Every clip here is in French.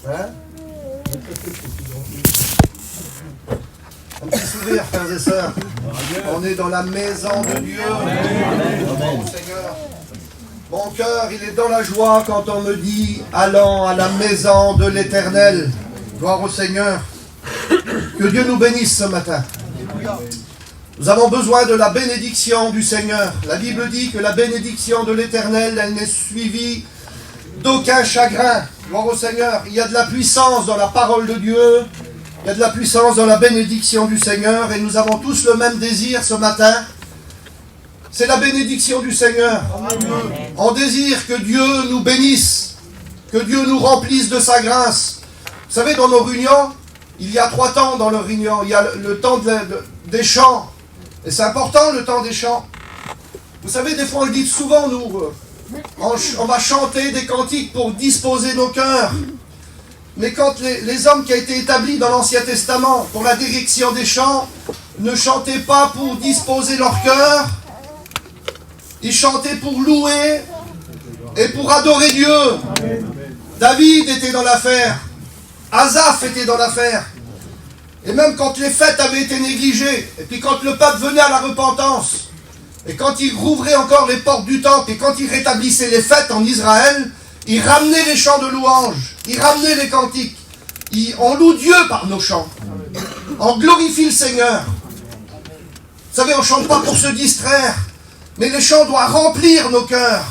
Hein? Un petit sourire, frères et sœurs. On est dans la maison de Dieu. Amen. Seigneur. Mon cœur, il est dans la joie quand on me dit « Allons à la maison de l'Éternel ». Gloire au Seigneur. Que Dieu nous bénisse ce matin. Nous avons besoin de la bénédiction du Seigneur. La Bible dit que la bénédiction de l'Éternel, elle n'est suivie d'aucun chagrin. Gloire au Seigneur. Il y a de la puissance dans la parole de Dieu. Il y a de la puissance dans la bénédiction du Seigneur. Et nous avons tous le même désir ce matin. C'est la bénédiction du Seigneur. Amen. On désire que Dieu nous bénisse, que Dieu nous remplisse de sa grâce. Vous savez, dans nos réunions, il y a 3 temps dans nos réunions. Il y a le temps des chants. Et c'est important, le temps des chants. Vous savez, des fois, on le dit souvent, nous, on va chanter des cantiques pour disposer nos cœurs. Mais quand les hommes qui ont été établis dans l'Ancien Testament pour la direction des chants ne chantaient pas pour disposer leur cœur, ils chantaient pour louer et pour adorer Dieu. Amen. David était dans l'affaire. Asaph était dans l'affaire. Et même quand les fêtes avaient été négligées, et puis quand le peuple venait à la repentance, et quand il rouvrait encore les portes du temple, et quand il rétablissait les fêtes en Israël, il ramenait les chants de louange, il ramenait les cantiques. On loue Dieu par nos chants. On glorifie le Seigneur. Vous savez, on ne chante pas pour se distraire, mais les chants doivent remplir nos cœurs.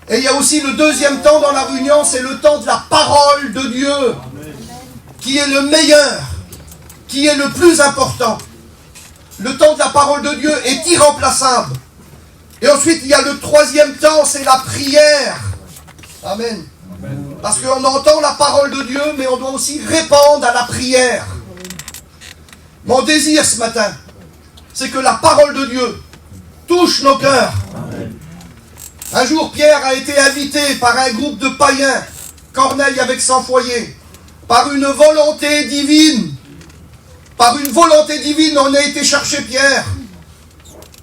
Et il y a aussi le deuxième temps dans la réunion, c'est le temps de la parole de Dieu, qui est le meilleur, qui est le plus important. Le temps de la parole de Dieu est irremplaçable. Et ensuite, il y a le troisième temps, c'est la prière. Amen. Parce qu'on entend la parole de Dieu, mais on doit aussi répondre à la prière. Mon désir ce matin, c'est que la parole de Dieu touche nos cœurs. Un jour, Pierre a été invité par un groupe de païens, Corneille avec 100 foyers, par une volonté divine. Par une volonté divine, on a été chercher Pierre.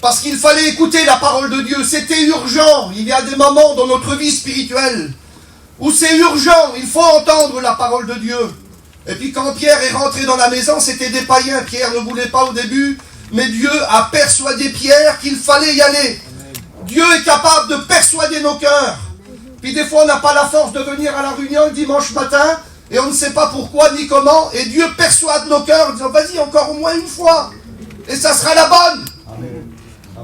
Parce qu'il fallait écouter la parole de Dieu. C'était urgent. Il y a des moments dans notre vie spirituelle où c'est urgent. Il faut entendre la parole de Dieu. Et puis quand Pierre est rentré dans la maison, c'était des païens. Pierre ne voulait pas au début, mais Dieu a persuadé Pierre qu'il fallait y aller. Dieu est capable de persuader nos cœurs. Puis des fois, on n'a pas la force de venir à la réunion le dimanche matin, et on ne sait pas pourquoi ni comment, et Dieu persuade nos cœurs en disant, vas-y, encore au moins une fois, et ça sera la bonne. Amen.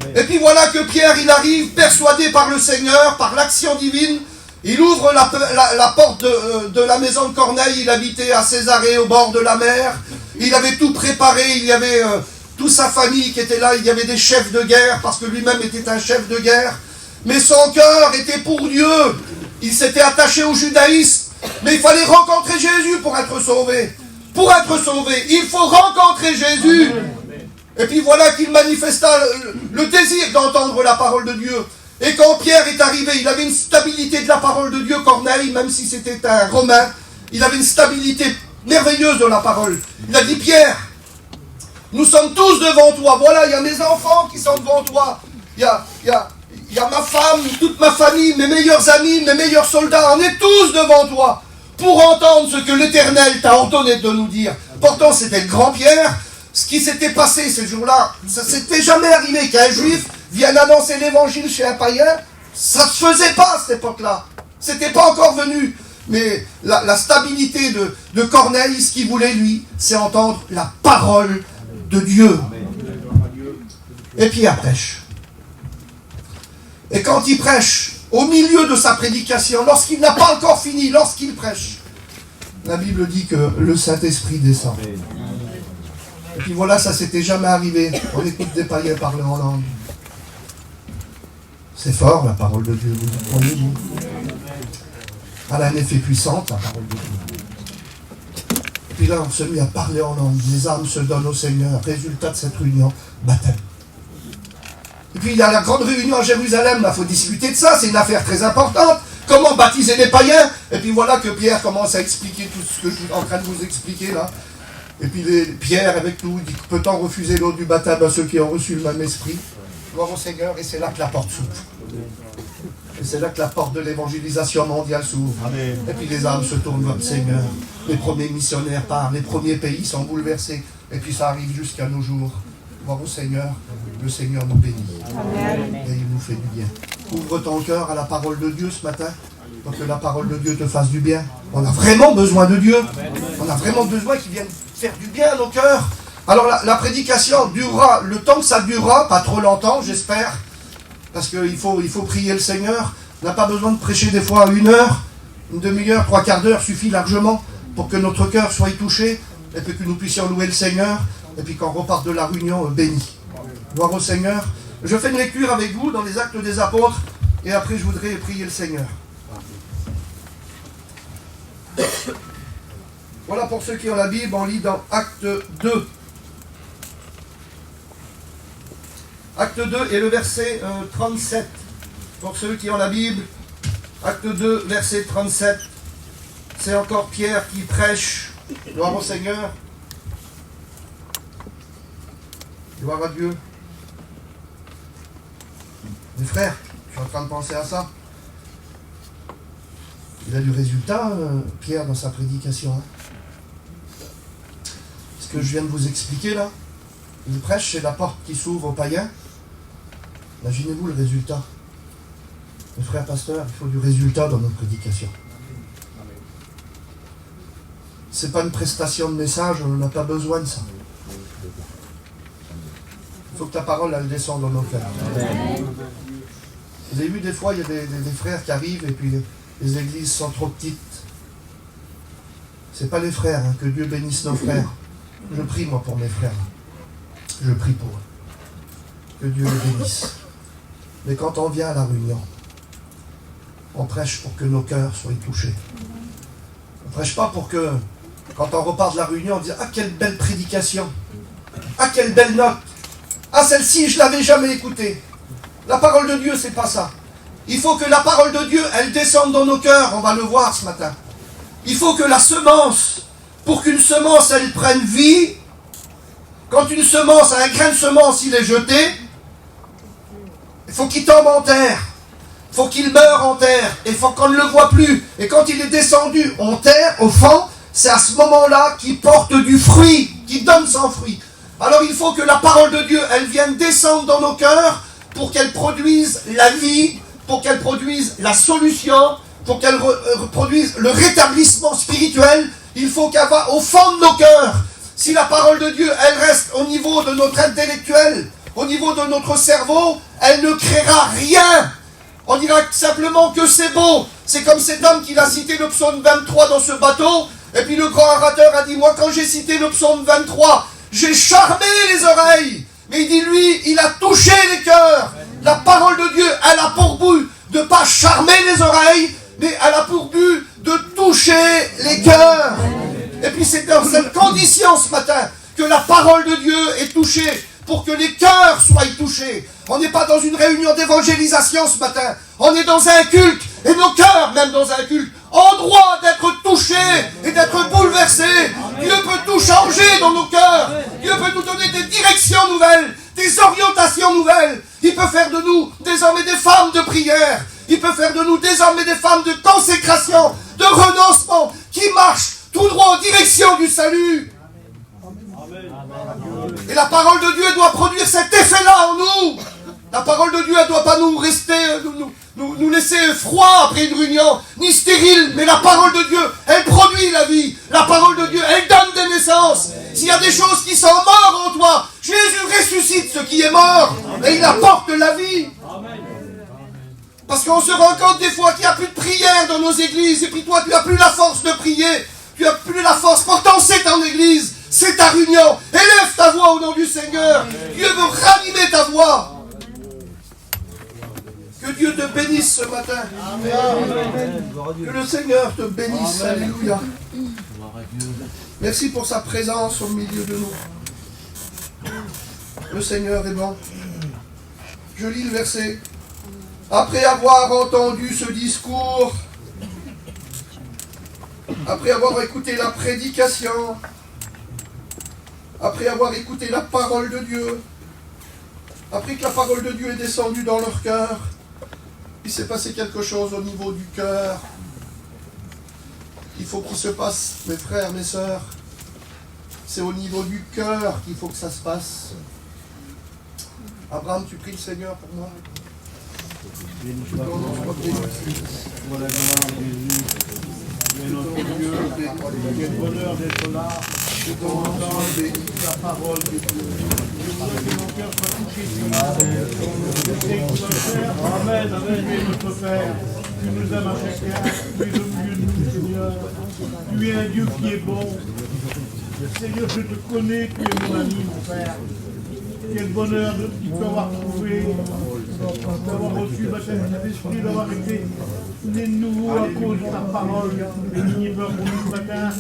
Amen. Et puis voilà que Pierre, il arrive, persuadé par le Seigneur, par l'action divine, il ouvre la porte de la maison de Corneille. Il habitait à Césarée, au bord de la mer. Il avait tout préparé, il y avait toute sa famille qui était là, il y avait des chefs de guerre, parce que lui-même était un chef de guerre. Mais son cœur était pour Dieu. Il s'était attaché au judaïsme. Mais il fallait rencontrer Jésus pour être sauvé. Pour être sauvé, il faut rencontrer Jésus. Et puis voilà qu'il manifesta le désir d'entendre la parole de Dieu. Et quand Pierre est arrivé, il avait une stabilité de la parole de Dieu, Corneille, même si c'était un Romain, il avait une stabilité merveilleuse de la parole. Il a dit, Pierre, nous sommes tous devant toi. Voilà, il y a mes enfants qui sont devant toi. Il y a ma femme, toute ma famille, mes meilleurs amis, mes meilleurs soldats. On est tous devant toi pour entendre ce que l'Éternel t'a ordonné de nous dire. Pourtant, c'était le grand Pierre. Ce qui s'était passé ce jour-là, ça ne s'était jamais arrivé qu'un juif vienne annoncer l'évangile chez un païen. Ça ne se faisait pas à cette époque-là. C'était pas encore venu. Mais la stabilité de Corneille, ce qu'il voulait, lui, c'est entendre la parole de Dieu. Et puis il prêche. Et quand il prêche, au milieu de sa prédication, lorsqu'il n'a pas encore fini, lorsqu'il prêche, la Bible dit que le Saint-Esprit descend. Et puis voilà, ça s'était jamais arrivé. On écoute des païens parler en langue. C'est fort, la parole de Dieu, vous croyez-vous? Elle a un effet puissant, la parole de Dieu. Et puis là, on se met à parler en langue. Les âmes se donnent au Seigneur. Résultat de cette réunion, baptême. Et puis il y a la grande réunion à Jérusalem. Il faut discuter de ça, c'est une affaire très importante. Comment baptiser les païens? Et puis voilà que Pierre commence à expliquer tout ce que je suis en train de vous expliquer là. Et puis Pierre avec nous, il dit, peut-on refuser l'eau du baptême à ceux qui ont reçu le même esprit? Gloire au Seigneur, et c'est là que la porte s'ouvre. Et c'est là que la porte de l'évangélisation mondiale s'ouvre. Et puis les âmes se tournent vers le Seigneur. Les premiers missionnaires partent, les premiers pays sont bouleversés. Et puis ça arrive jusqu'à nos jours. Voir au Seigneur, le Seigneur nous bénit. Amen. Et il nous fait du bien. Ouvre ton cœur à la parole de Dieu ce matin, pour que la parole de Dieu te fasse du bien. On a vraiment besoin de Dieu. On a vraiment besoin qu'il vienne faire du bien à nos cœurs. Alors la prédication durera le temps que ça durera, pas trop longtemps, j'espère. Parce qu'il faut prier le Seigneur. On n'a pas besoin de prêcher des fois 1 heure, une demi-heure, 3/4 d'heure suffit largement pour que notre cœur soit touché et puis que nous puissions louer le Seigneur et puis qu'on reparte de la réunion béni. Gloire au Seigneur. Je fais une lecture avec vous dans les Actes des Apôtres et après je voudrais prier le Seigneur. Voilà pour ceux qui ont la Bible, on lit dans Acte 2. Acte 2 et le verset 37. Pour ceux qui ont la Bible, Acte 2, verset 37. C'est encore Pierre qui prêche. Gloire au Seigneur. Gloire à Dieu. Mes frères, je suis en train de penser à ça. Il a du résultat, Pierre, dans sa prédication. Ce que je viens de vous expliquer là, il prêche, c'est la porte qui s'ouvre aux païens. Imaginez-vous le résultat. Mes frères pasteurs, il faut du résultat dans notre prédication. C'est pas une prestation de message, on n'en a pas besoin de ça. Il faut que ta parole, elle descende dans nos cœurs. Vous avez vu, des fois, il y a des frères qui arrivent et puis les églises sont trop petites. C'est pas les frères, hein, que Dieu bénisse nos frères. Je prie, moi, pour mes frères. Je prie pour eux. Que Dieu les bénisse. Mais quand on vient à la réunion, on prêche pour que nos cœurs soient touchés. On ne prêche pas pour que, quand on repart de la réunion, on dise « Ah, quelle belle prédication! Ah, quelle belle note! Ah, celle-ci, je ne l'avais jamais écoutée! » La parole de Dieu, c'est pas ça. Il faut que la parole de Dieu, elle descende dans nos cœurs. On va le voir ce matin. Il faut que la semence, pour qu'une semence, elle prenne vie, quand une semence, un grain de semence, il est jeté, il faut qu'il tombe en terre. Il faut qu'il meure en terre. Et il faut qu'on ne le voit plus. Et quand il est descendu en terre, au fond, c'est à ce moment-là qu'il porte du fruit, qu'il donne son fruit. Alors il faut que la parole de Dieu, elle vienne descendre dans nos cœurs pour qu'elle produise la vie, pour qu'elle produise la solution, pour qu'elle produise le rétablissement spirituel. Il faut qu'elle va au fond de nos cœurs. Si la parole de Dieu, elle reste au niveau de notre intellectuel, au niveau de notre cerveau, elle ne créera rien. On dira simplement que c'est beau. C'est comme cet homme qui a cité le psaume 23 dans ce bateau. Et puis le grand orateur a dit, moi quand j'ai cité le psaume 23, j'ai charmé les oreilles. Mais il dit, lui, il a touché les cœurs. La parole de Dieu, elle a pour but de ne pas charmer les oreilles, mais elle a pour but de toucher les cœurs. Et puis c'est dans cette condition ce matin que la parole de Dieu est touchée, pour que les cœurs soient touchés. On n'est pas dans une réunion d'évangélisation ce matin. On est dans un culte, et nos cœurs, même dans un culte, ont droit d'être touchés et d'être bouleversés. Dieu peut tout changer dans nos cœurs. Dieu peut nous donner des directions nouvelles, des orientations nouvelles. Il peut faire de nous des hommes et des femmes de prière. Il peut faire de nous des hommes et des femmes de consécration, de renoncement, qui marchent tout droit en direction du salut. Et la parole de Dieu doit produire cet effet-là en nous. La parole de Dieu ne doit pas nous rester, nous laisser froid après une réunion, ni stérile, mais la parole de Dieu, elle produit la vie. La parole de Dieu, elle donne des naissances. S'il y a des choses qui sont mortes en toi, Jésus ressuscite ce qui est mort et il apporte la vie. Parce qu'on se rend compte des fois qu'il n'y a plus de prière dans nos églises, et puis toi tu n'as plus la force de prier, tu n'as plus la force, pourtant c'est ton église, c'est ta réunion. Élève ta voix au nom du Seigneur. Dieu veut ranimer ta voix. Que Dieu te bénisse ce matin. Amen. Que le Seigneur te bénisse. Amen. Alléluia. Merci pour sa présence au milieu de nous. Le Seigneur est bon. Je lis le verset. Après avoir entendu ce discours, après avoir écouté la prédication, après avoir écouté la parole de Dieu, après que la parole de Dieu est descendue dans leur cœur, Il s'est passé quelque chose au niveau du cœur. Il faut qu'il se passe, mes frères, mes sœurs. C'est au niveau du cœur qu'il faut que ça se passe. Abraham, tu pries le Seigneur pour moi. Voilà, Jésus. Mais notre Dieu, quel bonheur d'être là, de entendre ta parole de Dieu. Je voudrais que mon cœur soit touché sur je sais que tu vas le faire. Amen, amen. Tu es notre Père. Tu nous aimes à chacun. Tu es au milieu de nous, Seigneur. Tu es un Dieu qui est bon. Seigneur, je te connais, tu es mon ami, mon Père. Quel bonheur de t'avoir trouvé, d'avoir reçu le baptême de l'Esprit, d'avoir été né de nouveau à cause de ta parole. Béni pour nous ce matin,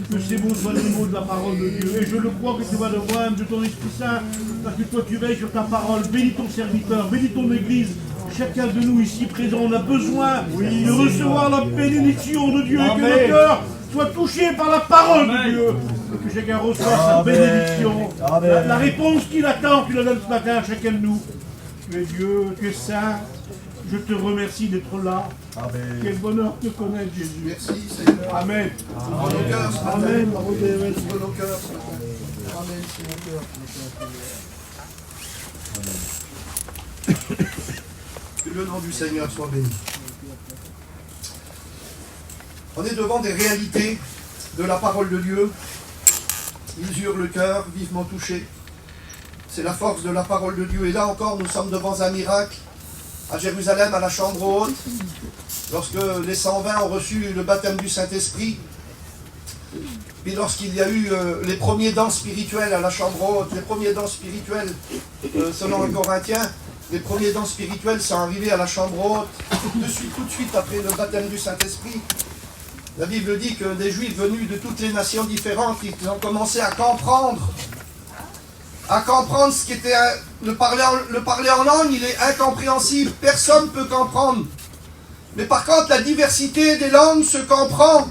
que ces mots soient les mots de la parole de Dieu. Et je le crois que tu vas le voir de ton Esprit Saint, parce que toi tu veilles sur ta parole. Bénis ton serviteur, bénis ton Église. Chacun de nous ici présents, on a besoin de recevoir la bénédiction de Dieu. Et que nos cœurs soient touchés par la parole de Dieu. Et que chacun reçoive sa bénédiction. La réponse qu'il attend, tu la donnes ce matin à chacun de nous. Tu es Dieu, tu es saint. Je te remercie d'être là. Amen. Quel bonheur de te connaître, Jésus. Merci, Seigneur. Amen. Amen. Amen. Amen. Que le nom du Seigneur soit béni. On est devant des réalités de la parole de Dieu. Usure le cœur, vivement touché. C'est la force de la parole de Dieu. Et là encore, nous sommes devant un miracle à Jérusalem, à la chambre haute, lorsque les 120 ont reçu le baptême du Saint-Esprit. Puis lorsqu'il y a eu les premiers dons spirituels à la chambre haute, les premiers dons spirituels, selon les Corinthiens, les premiers dons spirituels sont arrivés à la chambre haute, tout de suite après le baptême du Saint-Esprit. La Bible dit que des Juifs venus de toutes les nations différentes, ils ont commencé à comprendre ce qui était le parler en langue, il est incompréhensible, personne ne peut comprendre. Mais par contre, la diversité des langues se comprend.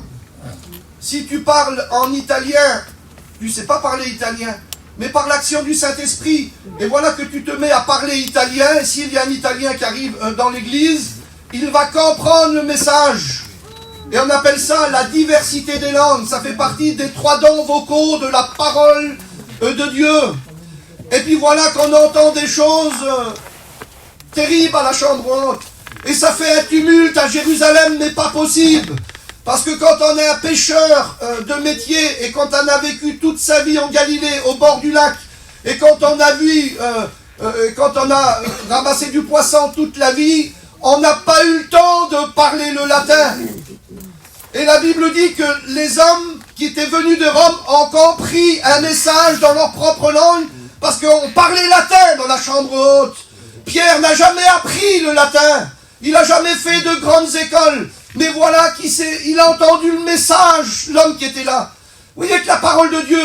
Si tu parles en italien, tu ne sais pas parler italien, mais par l'action du Saint-Esprit, et voilà que tu te mets à parler italien, et s'il y a un Italien qui arrive dans l'église, il va comprendre le message. Et on appelle ça la diversité des langues. Ça fait partie des 3 dons vocaux de la parole de Dieu. Et puis voilà qu'on entend des choses terribles à la chambre haute. Et ça fait un tumulte à Jérusalem, mais pas possible. Parce que quand on est un pêcheur de métier, et quand on a vécu toute sa vie en Galilée, au bord du lac, et quand on a quand on a ramassé du poisson toute la vie, on n'a pas eu le temps de parler le latin. Et la Bible dit que les hommes qui étaient venus de Rome ont compris un message dans leur propre langue, parce qu'on parlait latin dans la chambre haute. Pierre n'a jamais appris le latin. Il n'a jamais fait de grandes écoles. Mais voilà il a entendu le message, l'homme qui était là. Vous voyez que la parole de Dieu,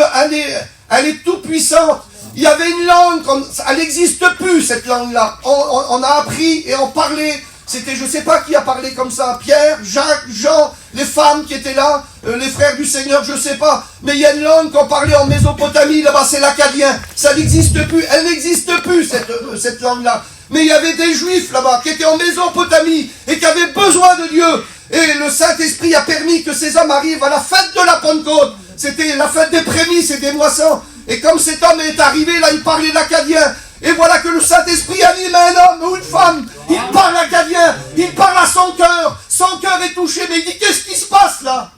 elle est tout puissante. Il y avait une langue, elle n'existe plus cette langue-là. On a appris et on parlait. C'était, je ne sais pas qui a parlé comme ça, Pierre, Jacques, Jean, les femmes qui étaient là, les frères du Seigneur, je ne sais pas. Mais il y a une langue qu'on parlait en Mésopotamie, là-bas c'est l'acadien. Ça n'existe plus, elle n'existe plus cette langue-là. Mais il y avait des Juifs là-bas qui étaient en Mésopotamie et qui avaient besoin de Dieu. Et le Saint-Esprit a permis que ces hommes arrivent à la fête de la Pentecôte. C'était la fête des prémices et des moissons. Et comme cet homme est arrivé, là, il parlait l'acadien. Et voilà que le Saint-Esprit anime un homme ou une femme. Il parle acadien, il parle à son cœur. Son cœur est touché, mais il dit, qu'est-ce qui se passe là?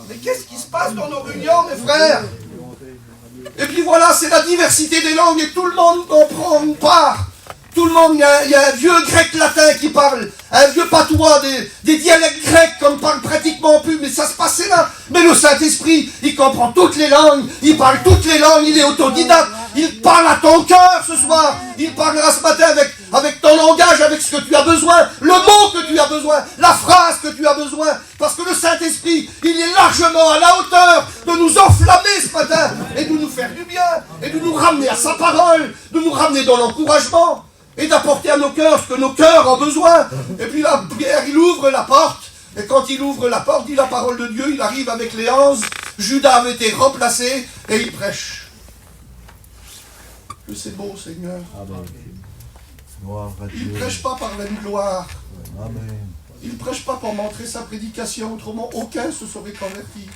Mais qu'est-ce qui se passe dans nos réunions, mes frères? Et puis voilà, c'est la diversité des langues et tout le monde en prend une part. Tout le monde, il y a un vieux grec latin qui parle, un vieux patois, des dialectes grecs qu'on ne parle pratiquement plus, mais ça se passait là. Mais le Saint-Esprit, il comprend toutes les langues, il parle toutes les langues, il est autodidacte, il parle à ton cœur ce soir, il parlera ce matin avec ton langage, avec ce que tu as besoin, le mot que tu as besoin, la phrase que tu as besoin, parce que le Saint-Esprit, il est largement à la hauteur de nous enflammer ce matin, et de nous faire du bien, et de nous ramener à sa parole, de nous ramener dans l'encouragement, et d'apporter à nos cœurs ce que nos cœurs ont besoin. Et puis là, Pierre, il ouvre la porte, et quand il ouvre la porte, dit la parole de Dieu, il arrive avec les 11, Judas avait été remplacé, et il prêche. Que c'est beau, Seigneur. Il ne prêche pas par vaine gloire. Amen. Il ne prêche pas pour montrer sa prédication, autrement aucun se serait converti.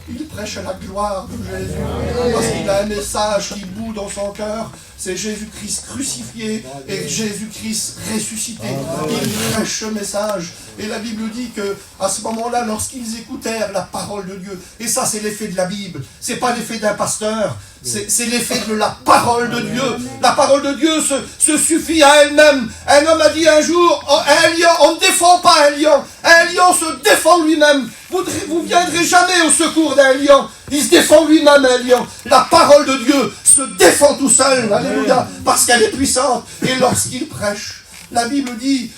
Il prêche à la gloire de Jésus, parce qu'il a un message qui bout dans son cœur. C'est Jésus-Christ crucifié et Jésus-Christ ressuscité. Il prêche ce message. Et la Bible dit que à ce moment-là, lorsqu'ils écoutèrent la parole de Dieu, et ça c'est l'effet de la Bible, c'est pas l'effet d'un pasteur, c'est l'effet de la parole de Dieu. La parole de Dieu se suffit à elle-même. Un homme a dit un jour, un lion, on ne défend pas un lion se défend lui-même. Vous viendrez jamais au secours d'un lion. Il se défend lui-même, un lion. La parole de Dieu se défend tout seul. Alléluia. Parce qu'elle est puissante. Et lorsqu'il prêche, la Bible dit,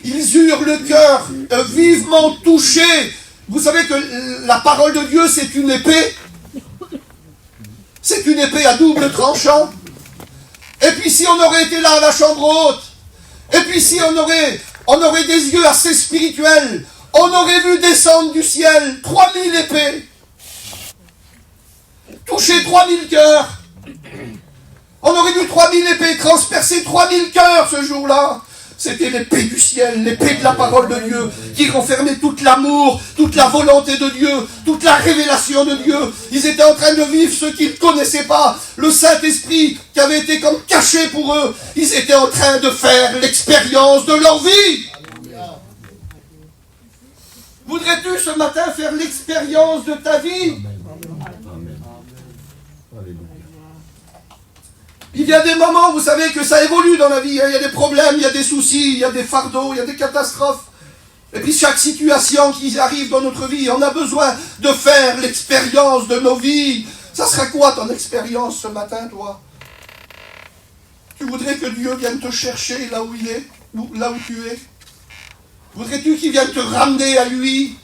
ils eurent le cœur vivement touché. Vous savez que la parole de Dieu, c'est une épée. C'est une épée à double tranchant. Et puis si on aurait été là à la chambre haute, et puis si on aurait des yeux assez spirituels, on aurait vu descendre du ciel 3000 épées, toucher 3000 cœurs. On aurait vu 3000 épées transpercer 3000 cœurs ce jour-là. C'était l'épée du ciel, l'épée de la parole de Dieu, qui renfermait tout l'amour, toute la volonté de Dieu, toute la révélation de Dieu. Ils étaient en train de vivre ce qu'ils ne connaissaient pas, le Saint-Esprit qui avait été comme caché pour eux. Ils étaient en train de faire l'expérience de leur vie. Voudrais-tu ce matin faire l'expérience de ta vie? Il y a des moments, vous savez, que ça évolue dans la vie. Il y a des problèmes, il y a des soucis, il y a des fardeaux, il y a des catastrophes. Et puis chaque situation qui arrive dans notre vie, on a besoin de faire l'expérience de nos vies. Ça sera quoi ton expérience ce matin, toi? Tu voudrais que Dieu vienne te chercher là où il est, là où tu es? Voudrais-tu qu'il vienne te ramener à lui?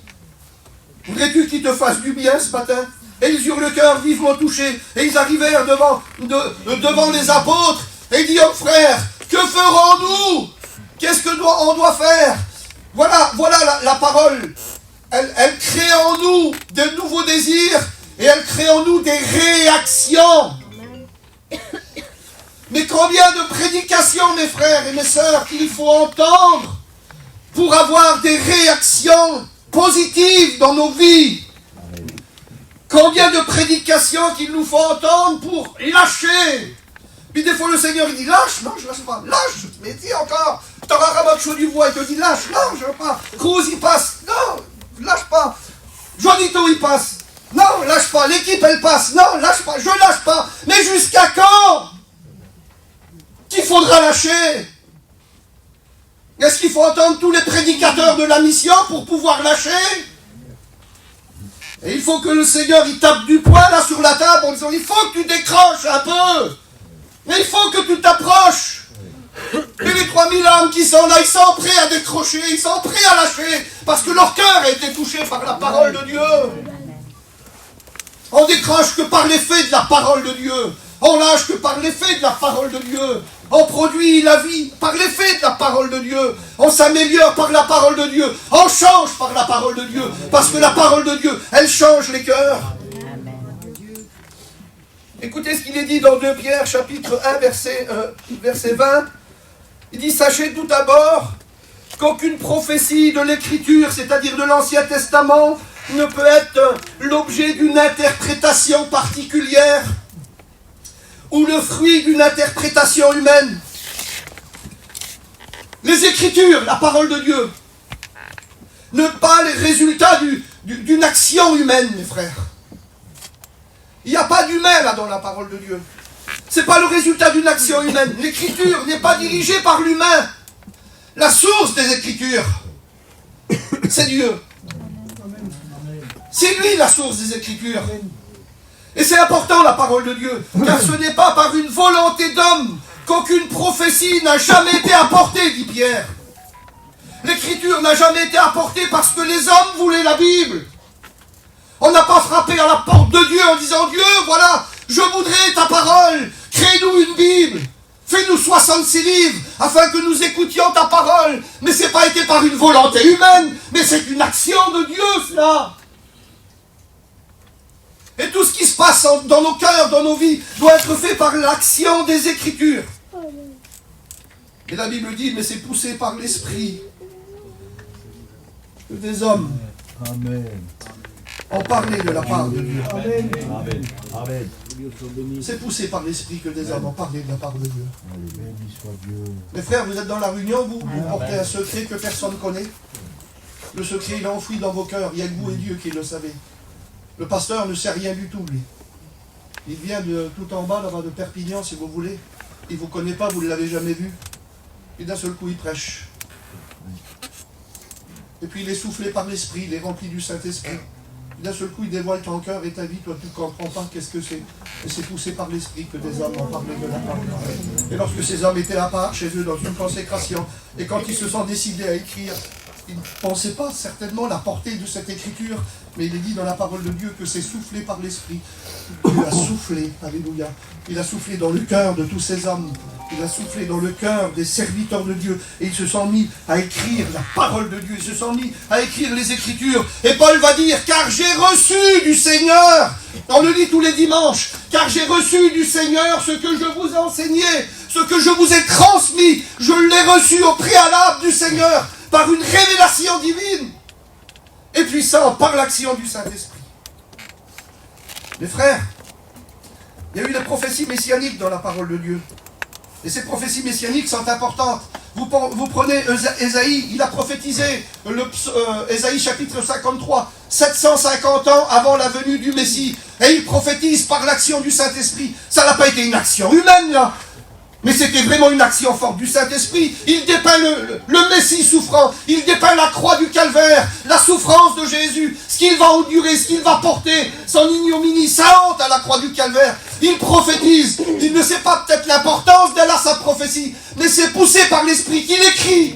Voudrais-tu qu'il te fasse du bien ce matin? Et ils eurent le cœur vivement touché. Et ils arrivèrent devant les apôtres. Et ils dirent, frères, que ferons-nous? Qu'est-ce que on doit faire? Voilà la parole. Elle crée en nous de nouveaux désirs. Et elle crée en nous des réactions. Mais combien de prédications, mes frères et mes sœurs, qu'il faut entendre pour avoir des réactions positives dans nos vies? Combien de prédications qu'il nous faut entendre pour lâcher? Puis des fois le Seigneur il dit lâche, non je lâche pas, lâche, mais dis encore, t'auras Ramacho du bois, il te dit lâche, non je veux pas, Cruz il passe, non, lâche pas, Jonito il passe, non lâche pas, l'équipe elle passe, non lâche pas, je lâche pas, mais jusqu'à quand qu'il faudra lâcher? Est-ce qu'il faut entendre tous les prédicateurs de la mission pour pouvoir lâcher? Et il faut que le Seigneur il tape du poing là sur la table en disant il faut que tu décroches un peu. Mais il faut que tu t'approches. Et les 3000 âmes qui sont là, ils sont prêts à décrocher, ils sont prêts à lâcher, parce que leur cœur a été touché par la parole de Dieu. On décroche que par l'effet de la parole de Dieu. On lâche que par l'effet de la parole de Dieu. On produit la vie par l'effet de la parole de Dieu. On s'améliore par la parole de Dieu. On change par la parole de Dieu. Parce que la parole de Dieu, elle change les cœurs. Écoutez ce qu'il est dit dans 2 Pierre, chapitre 1, verset 20. Il dit, sachez tout d'abord qu'aucune prophétie de l'Écriture, c'est-à-dire de l'Ancien Testament, ne peut être l'objet d'une interprétation particulière ou le fruit d'une interprétation humaine. Les Écritures, la parole de Dieu, ne pas les résultats d'une action humaine, mes frères. Il n'y a pas d'humain là dans la parole de Dieu. Ce n'est pas le résultat d'une action humaine. L'Écriture n'est pas dirigée par l'humain. La source des Écritures, c'est Dieu. C'est lui la source des Écritures. Et c'est important la parole de Dieu, car ce n'est pas par une volonté d'homme qu'aucune prophétie n'a jamais été apportée, dit Pierre. L'Écriture n'a jamais été apportée parce que les hommes voulaient la Bible. On n'a pas frappé à la porte de Dieu en disant « Dieu, voilà, je voudrais ta parole, crée-nous une Bible, fais-nous 66 livres afin que nous écoutions ta parole. » Mais ce n'est pas été par une volonté humaine, mais c'est une action de Dieu, cela. Et tout ce qui se passe dans nos cœurs, dans nos vies, doit être fait par l'action des Écritures. Et la Bible dit, mais c'est poussé par l'Esprit que des hommes ont parlé de la part de Dieu. Amen. C'est poussé par l'Esprit que des hommes ont parlé de la part de Dieu. Mes frères, vous êtes dans la réunion, vous portez un secret que personne ne connaît. Le secret, il est enfoui dans vos cœurs. Il y a que vous et Dieu qui le savez. Le pasteur ne sait rien du tout, lui. Il vient de tout en bas, là-bas de Perpignan, si vous voulez. Il ne vous connaît pas, vous ne l'avez jamais vu. Et d'un seul coup, il prêche. Et puis, il est soufflé par l'Esprit, il est rempli du Saint-Esprit. D'un seul coup, il dévoile ton cœur et ta vie. Toi, tu ne comprends pas qu'est-ce que c'est. Et c'est poussé par l'Esprit que des hommes ont parlé de la part de Dieu. Et lorsque ces hommes étaient à part, chez eux, dans une consécration, et quand ils se sont décidés à écrire, ils ne pensaient pas certainement la portée de cette écriture, mais il est dit dans la parole de Dieu que c'est soufflé par l'Esprit. Dieu a soufflé, alléluia. Il a soufflé dans le cœur de tous ces hommes. Il a soufflé dans le cœur des serviteurs de Dieu. Et ils se sont mis à écrire la parole de Dieu. Ils se sont mis à écrire les Écritures. Et Paul va dire, car j'ai reçu du Seigneur. On le lit tous les dimanches. Car j'ai reçu du Seigneur ce que je vous ai enseigné, ce que je vous ai transmis. Je l'ai reçu au préalable du Seigneur par une révélation divine et puissante par l'action du Saint-Esprit. Mes frères, il y a eu des prophéties messianiques dans la parole de Dieu. Et ces prophéties messianiques sont importantes. Vous prenez Ésaïe, il a prophétisé, Ésaïe chapitre 53, 750 ans avant la venue du Messie. Et il prophétise par l'action du Saint-Esprit. Ça n'a pas été une action humaine, là. Mais c'était vraiment une action forte du Saint-Esprit. Il dépeint le Messie souffrant. Il dépeint la croix du calvaire, la souffrance de Jésus, ce qu'il va endurer, ce qu'il va porter, son ignominie, sa honte à la croix du calvaire. Il prophétise. Il ne sait pas peut-être l'importance de sa prophétie, mais c'est poussé par l'Esprit qu'il écrit.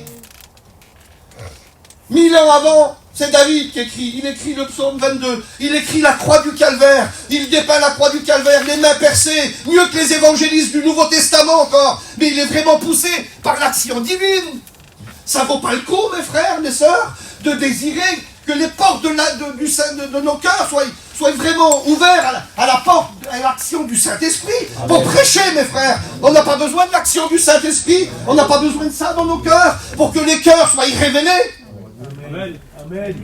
1000 ans avant, c'est David qui écrit. Il écrit le psaume 22. Il écrit la croix du calvaire. Il dépeint la croix du calvaire, les mains percées, mieux que les évangélistes du Nouveau Testament encore. Mais il est vraiment poussé par l'action divine. Ça vaut pas le coup, mes frères, mes sœurs, de désirer que les portes de nos cœurs soient vraiment ouvertes à la porte, à l'action du Saint-Esprit. Pour prêcher, mes frères, on n'a pas besoin de l'action du Saint-Esprit. On n'a pas besoin de ça dans nos cœurs pour que les cœurs soient révélés. Amen. Amen.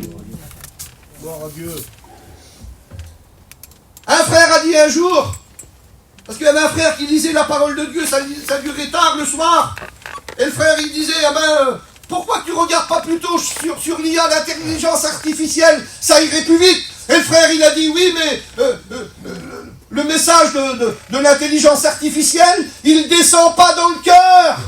Gloire à Dieu. Un frère a dit un jour, parce qu'il y avait un frère qui lisait la parole de Dieu, ça durait tard le soir, et le frère il disait, pourquoi tu ne regardes pas plutôt sur l'IA, l'intelligence artificielle, ça irait plus vite. Et le frère il a dit, oui mais le message de l'intelligence artificielle, il ne descend pas dans le cœur.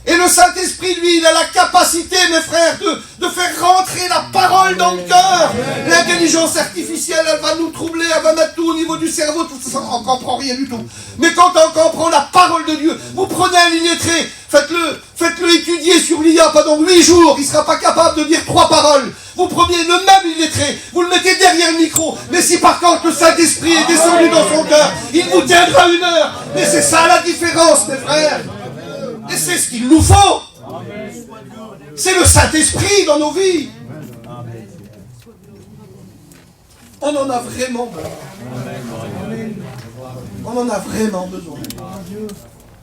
Et le Saint-Esprit, lui, il a la capacité, mes frères, de faire rentrer la parole dans le cœur. L'intelligence artificielle, elle va nous troubler, elle va mettre tout au niveau du cerveau, tout ça, on ne comprend rien du tout. Mais quand on comprend la parole de Dieu, vous prenez un illettré, faites-le étudier sur l'IA pendant 8 jours, il ne sera pas capable de dire 3 paroles. Vous prenez le même illettré, vous le mettez derrière le micro, mais si par contre le Saint-Esprit est descendu dans son cœur, il vous tiendra 1 heure. Mais c'est ça la différence, mes frères. Et c'est ce qu'il nous faut. C'est le Saint-Esprit dans nos vies. On en a vraiment besoin. On en a vraiment besoin.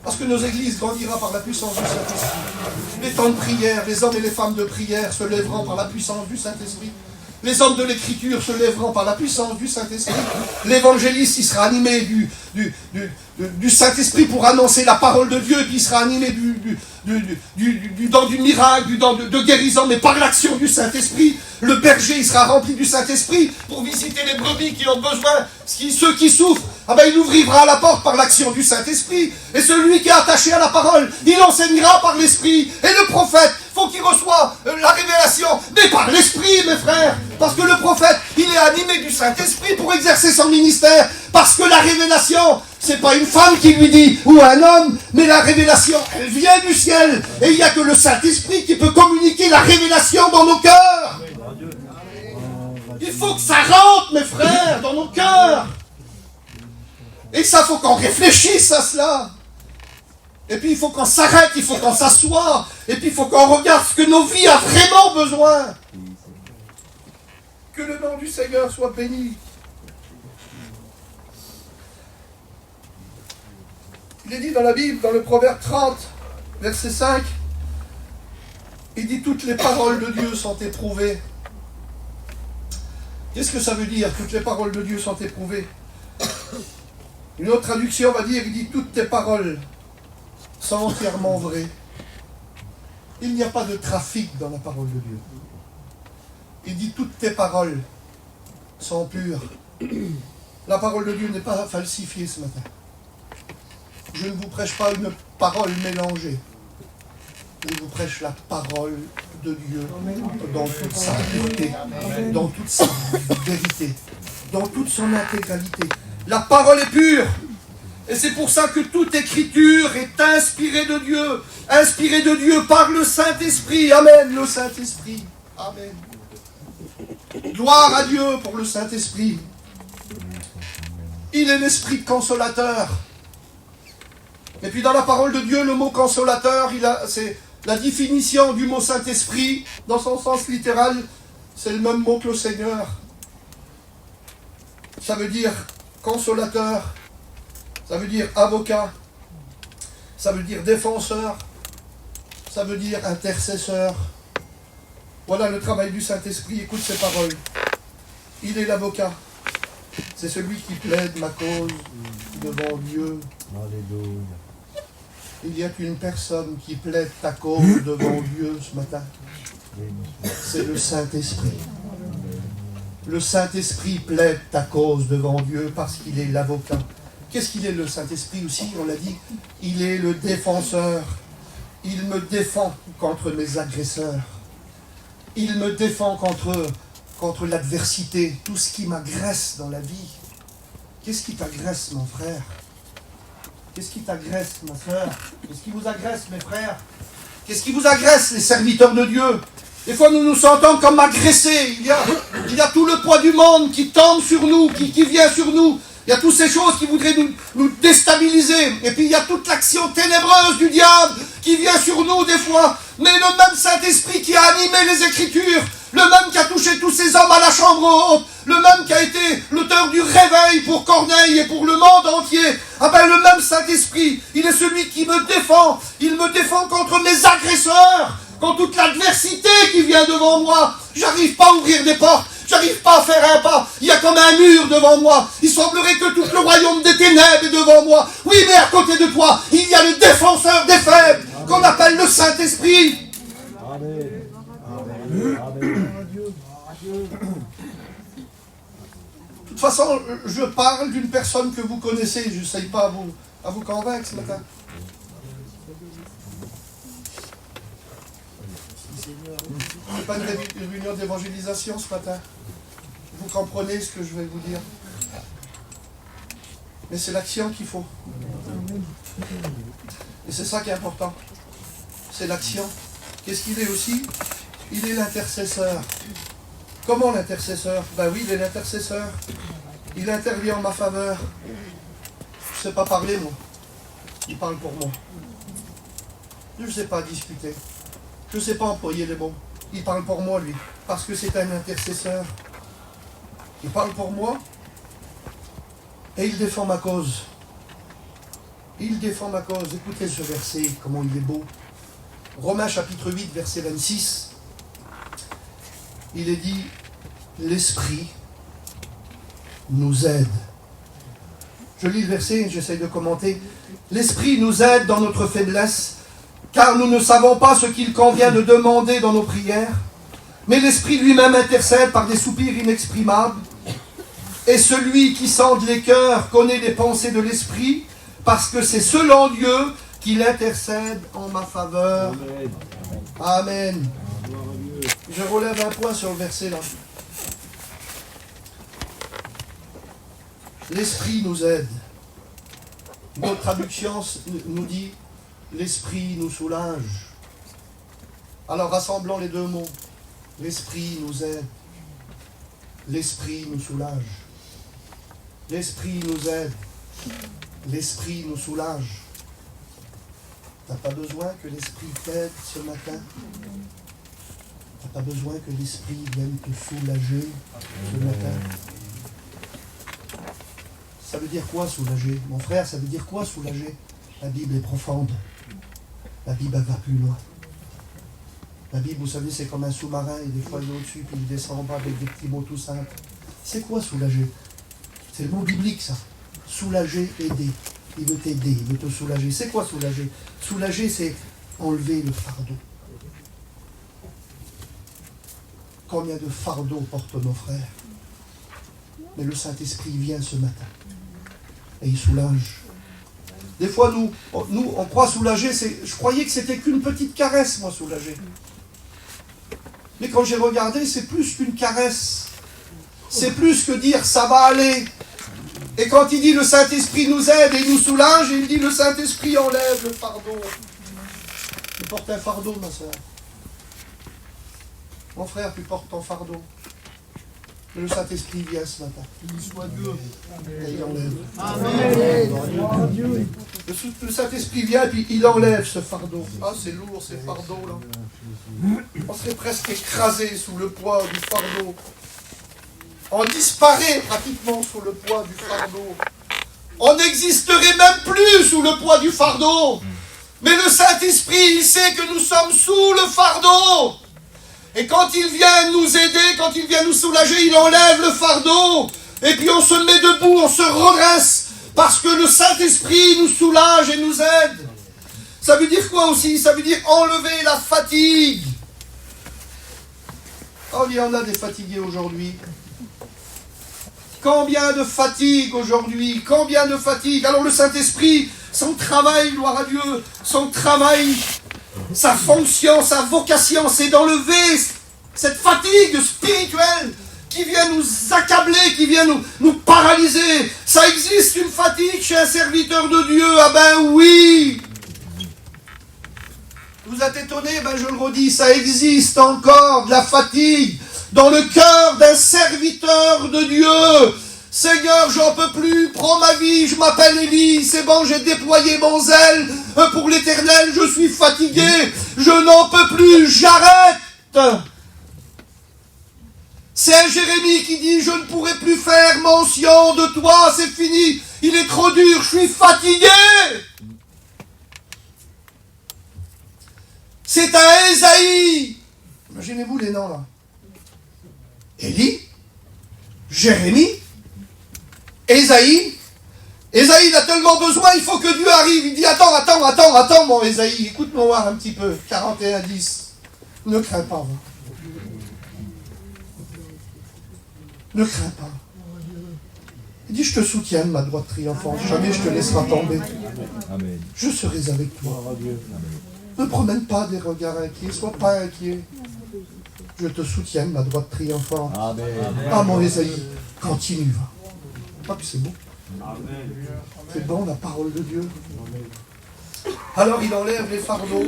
Parce que nos églises grandiront par la puissance du Saint-Esprit. Les temps de prière, les hommes et les femmes de prière se lèveront par la puissance du Saint-Esprit. Les hommes de l'écriture se lèveront par la puissance du Saint-Esprit. L'évangéliste, il sera animé du Saint-Esprit pour annoncer la parole de Dieu, puis il sera animé du don du miracle, du don de guérison, mais par l'action du Saint-Esprit. Le berger, il sera rempli du Saint-Esprit pour visiter les brebis qui ont besoin, ceux qui souffrent. Il ouvrira la porte par l'action du Saint-Esprit. Et celui qui est attaché à la parole, il enseignera par l'Esprit. Et le prophète, faut qu'il reçoive la révélation, mais par l'Esprit, mes frères. Parce que le prophète, il est animé du Saint-Esprit pour exercer son ministère. Parce que la révélation, c'est pas une femme qui lui dit, ou un homme, mais la révélation, elle vient du ciel. Et il n'y a que le Saint-Esprit qui peut communiquer la révélation dans nos cœurs. Il faut que ça rentre, mes frères, dans nos cœurs. Et ça, faut qu'on réfléchisse à cela. Et puis, il faut qu'on s'arrête, il faut qu'on s'assoie. Et puis, il faut qu'on regarde ce que nos vies ont vraiment besoin. Que le nom du Seigneur soit béni. Il est dit dans la Bible, dans le Proverbe 30, verset 5, il dit toutes les paroles de Dieu sont éprouvées. Qu'est-ce que ça veut dire, toutes les paroles de Dieu sont éprouvées? Une autre traduction va dire, il dit toutes tes paroles sont entièrement vraies. Il n'y a pas de trafic dans la parole de Dieu. Il dit toutes tes paroles sont pures. La parole de Dieu n'est pas falsifiée ce matin. Je ne vous prêche pas une parole mélangée. Je vous prêche la parole de Dieu dans toute sa pureté, dans toute sa vérité, dans toute son intégralité. La parole est pure. Et c'est pour ça que toute écriture est inspirée de Dieu par le Saint-Esprit. Amen, le Saint-Esprit. Amen. Gloire à Dieu pour le Saint-Esprit. Il est l'Esprit consolateur. Et puis dans la parole de Dieu, le mot consolateur, c'est la définition du mot Saint-Esprit, dans son sens littéral, c'est le même mot que le Seigneur. Ça veut dire consolateur, ça veut dire avocat, ça veut dire défenseur, ça veut dire intercesseur. Voilà le travail du Saint-Esprit, écoute ces paroles. Il est l'avocat, c'est celui qui plaide ma cause devant Dieu. Alléluia. Il y a une personne qui plaide ta cause devant Dieu ce matin. C'est le Saint-Esprit. Le Saint-Esprit plaide ta cause devant Dieu parce qu'il est l'avocat. Qu'est-ce qu'il est le Saint-Esprit aussi? On l'a dit, il est le défenseur. Il me défend contre mes agresseurs. Il me défend contre l'adversité, tout ce qui m'agresse dans la vie. Qu'est-ce qui t'agresse, mon frère? Qu'est-ce qui t'agresse, ma soeur? Qu'est-ce qui vous agresse, mes frères? Qu'est-ce qui vous agresse, les serviteurs de Dieu? Des fois, nous nous sentons comme agressés. Il y a tout le poids du monde qui tombe sur nous, qui vient sur nous. Il y a toutes ces choses qui voudraient nous déstabiliser. Et puis, il y a toute l'action ténébreuse du diable qui vient sur nous des fois. Mais le même Saint-Esprit qui a animé les Écritures, le même qui a touché tous ces hommes à la chambre haute, le même qui a été l'auteur du réveil pour Corneille et pour le monde entier, le même Saint-Esprit, il est celui qui me défend. Il me défend contre mes agresseurs, contre toute l'adversité qui vient devant moi. J'arrive pas à ouvrir des portes, j'arrive pas à faire un pas. Il y a comme un mur devant moi. Il semblerait que tout le royaume des ténèbres est devant moi. Oui, mais à côté de toi, il y a le défenseur des faibles, qu'on appelle le Saint-Esprit. Amen. Amen. De toute façon, je parle d'une personne que vous connaissez. Je n'essaye pas à vous convaincre ce matin. Ce n'est pas une réunion d'évangélisation ce matin. Vous comprenez ce que je vais vous dire. Mais c'est l'action qu'il faut. Et c'est ça qui est important. C'est l'action. Qu'est-ce qu'il est aussi? Il est l'intercesseur. Comment l'intercesseur? Ben oui, il est l'intercesseur. Il intervient en ma faveur. Je ne sais pas parler, moi. Il parle pour moi. Je ne sais pas discuter. Je ne sais pas employer les mots. Il parle pour moi, lui. Parce que c'est un intercesseur. Il parle pour moi. Et il défend ma cause. Il défend ma cause. Écoutez ce verset, comment il est beau. Romains chapitre 8, verset 26. Il est dit, l'Esprit nous aide. Je lis le verset et j'essaye de commenter. L'Esprit nous aide dans notre faiblesse, car nous ne savons pas ce qu'il convient de demander dans nos prières, mais l'Esprit lui-même intercède par des soupirs inexprimables. Et celui qui sonde les cœurs connaît les pensées de l'Esprit, parce que c'est selon Dieu qu'il intercède en ma faveur. Amen. Amen. Je relève un point sur le verset là. L'Esprit nous aide. Notre traduction nous dit l'Esprit nous soulage. Alors rassemblons les deux mots. L'Esprit nous aide. L'Esprit nous soulage. L'Esprit nous aide. L'Esprit nous soulage. Tu n'as pas besoin que l'Esprit t'aide ce matin. Tu n'as pas besoin que l'Esprit vienne te soulager ce matin. Ça veut dire quoi soulager? Mon frère, ça veut dire quoi soulager? La Bible est profonde. La Bible, elle va plus loin. La Bible, vous savez, c'est comme un sous-marin, et des fois il est au-dessus, puis il descend en bas avec des petits mots tout simples. C'est quoi soulager? C'est le mot biblique, ça. Soulager, aider. Il veut t'aider, il veut te soulager. C'est quoi soulager? Soulager, c'est enlever le fardeau. Combien de fardeaux portent nos frères? Mais le Saint-Esprit vient ce matin et il soulage. Des fois, nous on croit soulager. Je croyais que c'était qu'une petite caresse, moi, soulager. Mais quand j'ai regardé, c'est plus qu'une caresse. C'est plus que dire ça va aller. Et quand il dit le Saint-Esprit nous aide et nous soulage, il dit le Saint-Esprit enlève le fardeau. Tu portes un fardeau, ma soeur. Mon frère, tu portes ton fardeau. Et le Saint-Esprit vient ce matin. Il soit Dieu. Et il enlève. Amen. Le Saint-Esprit vient et puis il enlève ce fardeau. Ah, c'est lourd ces fardeaux-là. On serait presque écrasé sous le poids du fardeau. On disparaît pratiquement sous le poids du fardeau. On n'existerait même plus sous le poids du fardeau. Mais le Saint-Esprit, il sait que nous sommes sous le fardeau. Et quand il vient nous aider, quand il vient nous soulager, il enlève le fardeau. Et puis on se met debout, on se redresse. Parce que le Saint-Esprit nous soulage et nous aide. Ça veut dire quoi aussi? Ça veut dire enlever la fatigue. Oh, il y en a des fatigués aujourd'hui. Combien de fatigue aujourd'hui? Combien de fatigue? Alors le Saint-Esprit, son travail, gloire à Dieu, son travail, sa fonction, sa vocation, c'est d'enlever cette fatigue spirituelle qui vient nous accabler, qui vient nous paralyser. Ça existe une fatigue chez un serviteur de Dieu? Ah ben oui! Vous êtes étonnés? Ben je le redis, ça existe encore de la fatigue dans le cœur d'un serviteur de Dieu. Seigneur, j'en peux plus, prends ma vie, je m'appelle Élie, c'est bon, j'ai déployé mon zèle pour l'Éternel, je suis fatigué, je n'en peux plus, j'arrête. C'est un Jérémie qui dit, je ne pourrai plus faire mention de toi, c'est fini, il est trop dur, je suis fatigué. C'est un Ésaïe. Imaginez-vous les noms là. Élie, Jérémie, Ésaïe. Ésaïe, il a tellement besoin, il faut que Dieu arrive. Il dit, attends, mon Ésaïe, écoute-moi voir un petit peu. 41-10. Ne crains pas. Ne crains pas. Il dit, je te soutiens de ma droite triomphante. Jamais je te laisserai tomber. Je serai avec toi. Ne promène pas des regards inquiets, sois pas inquiet. Je te soutiens de ma droite triomphante. Ah, mon Ésaïe, continue, va. Ah, puis c'est beau. C'est bon, la parole de Dieu. Alors, il enlève les fardeaux.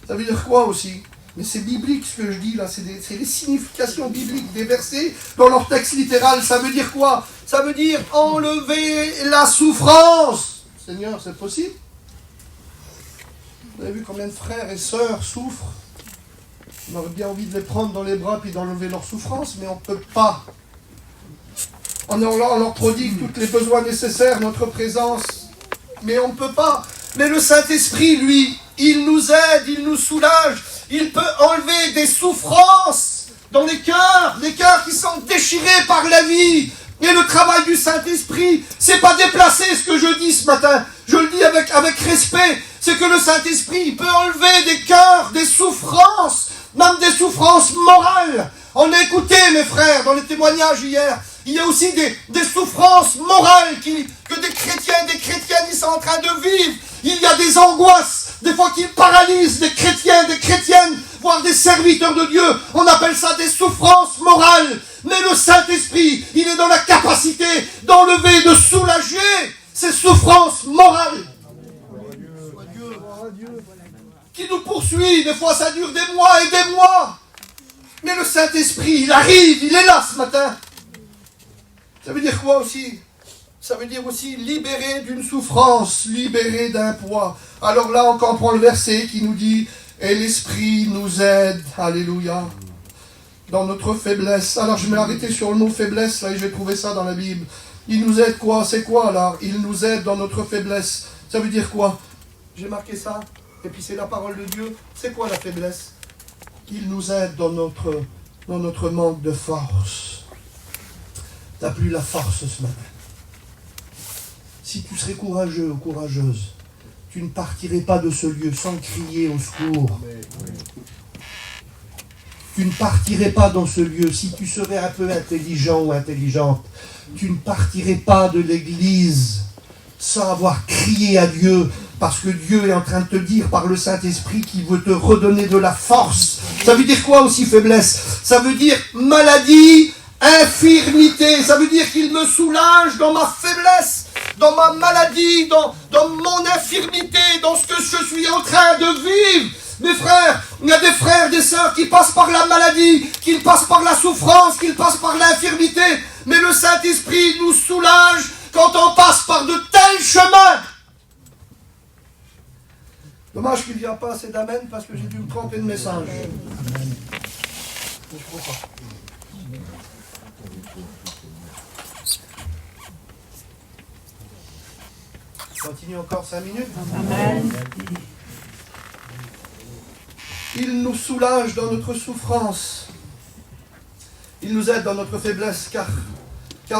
Ça veut dire quoi aussi? Mais c'est biblique ce que je dis là, c'est les significations bibliques des versets dans leur texte littéral. Ça veut dire quoi? Ça veut dire enlever la souffrance. Seigneur, c'est possible? Vous avez vu combien de frères et sœurs souffrent? On aurait bien envie de les prendre dans les bras puis d'enlever leur souffrance, mais on ne peut pas. On leur prodigue tous les besoins nécessaires, notre présence, mais on ne peut pas. Mais le Saint-Esprit, lui, il nous aide, il nous soulage, il peut enlever des souffrances dans les cœurs qui sont déchirés par la vie. Et le travail du Saint-Esprit, c'est pas déplacé ce que je dis ce matin. Je le dis avec respect. C'est que le Saint-Esprit, il peut enlever des cœurs, des souffrances, même des souffrances morales. On a écouté, mes frères, dans les témoignages hier, il y a aussi des souffrances morales que des chrétiens, des chrétiennes, ils sont en train de vivre. Il y a des angoisses, des fois qui paralysent des chrétiens, des chrétiennes, voire des serviteurs de Dieu. On appelle ça des souffrances morales. Mais le Saint-Esprit, il est dans la capacité d'enlever, de soulager ces souffrances morales qui nous poursuit. Des fois, ça dure des mois et des mois. Mais le Saint-Esprit, il arrive, il est là ce matin. Ça veut dire quoi aussi? Ça veut dire aussi libérer d'une souffrance, libérer d'un poids. Alors là, on comprend le verset qui nous dit « Et l'Esprit nous aide, alléluia, dans notre faiblesse. » Alors je vais m'arrêter sur le mot faiblesse, là, et je vais trouver ça dans la Bible. Il nous aide quoi? C'est quoi là? Il nous aide dans notre faiblesse. Ça veut dire quoi? J'ai marqué ça. Et puis c'est la parole de Dieu. C'est quoi la faiblesse? Il nous aide dans notre manque de force. Tu n'as plus la force ce matin. Si tu serais courageux ou courageuse, tu ne partirais pas de ce lieu sans crier au secours. Tu ne partirais pas dans ce lieu. Si tu serais un peu intelligent ou intelligente, tu ne partirais pas de l'église sans avoir crié à Dieu, parce que Dieu est en train de te dire par le Saint-Esprit qu'il veut te redonner de la force. Ça veut dire quoi aussi faiblesse? Ça veut dire maladie, infirmité. Ça veut dire qu'il me soulage dans ma faiblesse, dans ma maladie, dans mon infirmité, dans ce que je suis en train de vivre. Mes frères, il y a des frères, des sœurs qui passent par la maladie, qui passent par la souffrance, qui passent par l'infirmité. Mais le Saint-Esprit nous soulage quand on passe par de tels chemins. Dommage qu'il n'y a pas assez d'amen parce que j'ai dû me tromper de message. Je comprends pas. Continue encore 5 minutes. Amen. Il nous soulage dans notre souffrance. Il nous aide dans notre faiblesse, car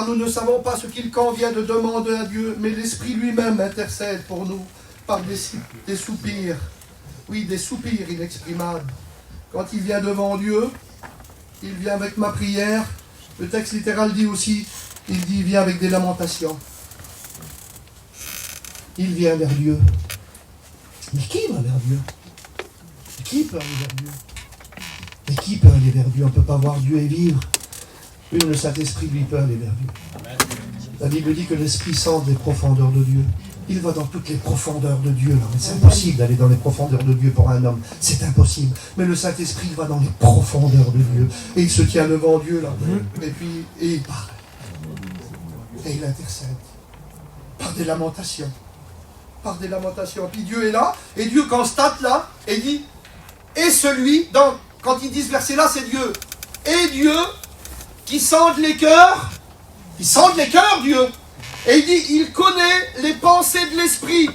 nous ne savons pas ce qu'il convient de demander à Dieu, mais l'Esprit lui-même intercède pour nous par des soupirs. Oui, des soupirs inexprimables. Quand il vient devant Dieu, il vient avec ma prière. Le texte littéral dit aussi, il vient avec des lamentations. Il vient vers Dieu. Mais qui va vers Dieu? Qui peut aller vers Dieu? Mais qui peut aller vers Dieu? On ne peut pas voir Dieu et vivre. Oui, mais le Saint-Esprit, lui, peut aller vers Dieu. Amen. La Bible dit que l'Esprit sent des profondeurs de Dieu. Il va dans toutes les profondeurs de Dieu. Mais c'est impossible d'aller dans les profondeurs de Dieu pour un homme. C'est impossible. Mais le Saint-Esprit va dans les profondeurs de Dieu. Et il se tient devant Dieu, là. Et il parle. Et il intercède. Par des lamentations. Par des lamentations. Puis Dieu est là. Et Dieu constate là. Et dit... Et celui, quand ils disent ce verset-là, c'est Dieu. Et Dieu qui sonde les cœurs. Il sonde les cœurs, Dieu. Et il dit, il connaît les pensées de l'Esprit.